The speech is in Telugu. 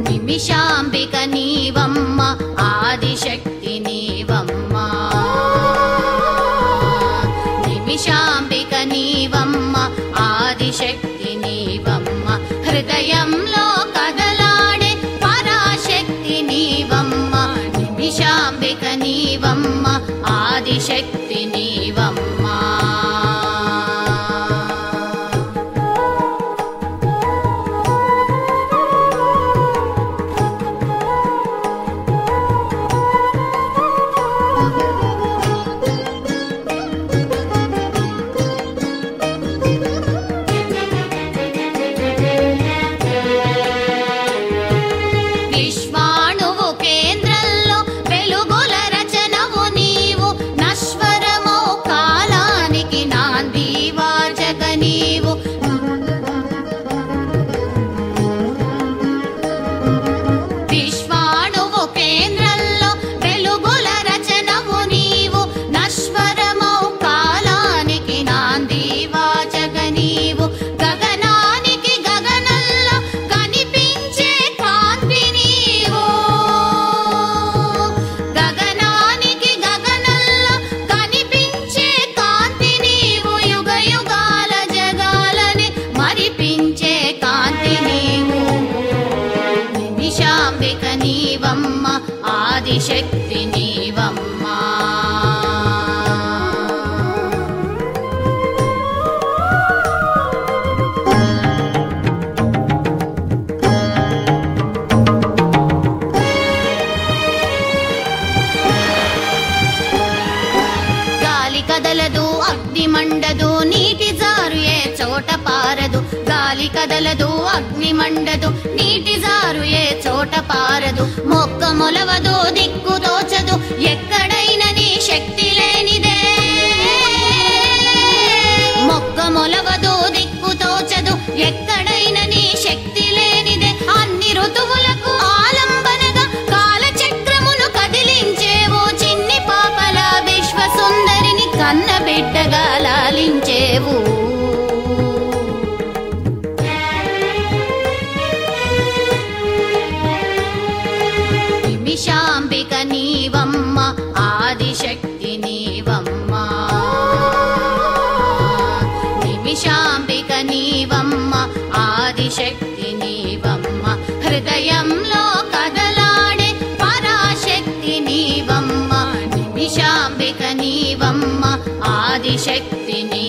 నిమిషాంబిక నీవమ్మ ఆదిశక్తి నీవమ్మ నిమిషాంబిక నీవమ్మ ఆదిశక్తి నీవమ్మ హృదయంలో కదలాడే పరాశక్తి నీవమ్మ నిమిషాంబిక నీవమ్మ ఆదిశక్తి నీవమ్మ విశ్వాణువు కేంద్రంలో వెలుగుల రచనవు నీవు నశ్వరమో కాలానికి నాంది వాచక నీవు విశ్వాణువు కేంద్రంలో వెలుగుల రచనవు నీవు నశ్వరమో కాలానికి నాంది వాచక నీవు గగనానికి గగనంలో కనిపించే కాంతి నీవు గగనానికి గగనంలో కనిపించే కాంతి నీవు యుగ యుగాల జగాలని మరిపించే కాంతి నీవు నిమిషాంబిక నీవమ్మ ఆదిశక్తి నీవమ్మ గాలి కదలదు అగ్ని మండదు నీటి జారు ఏ చోట పారదు గాలి కదలదు అగ్ని మండదు నీటి జారు ఏ చోట పారదు మొక్క మొలవదు దిక్కు తోచదు ఎక్కడైనా నీ శక్తి లేనిదే మొక్క మొలవదు దిక్కు తోచదు ఎక్కడైనా నీ శక్తి లేనిదే అన్ని ఋతువులకు ఆలంబనగా కాలచక్రమును కదిలించేవో చిన్ని పాపల విశ్వ సుందరిని కన్న బిడ్డగా లాలించేవు నిమిషాంబిక నీవమ్మ ఆదిశక్తి నీవమ్మ నిమిషాంబిక నీవమ్మ ఆదిశక్తి నీవమ్మ హృదయంలో కదలాడే పరాశక్తి నీవమ్మ నిమిషాంబిక నీవమ్మ ఆదిశక్తి నీ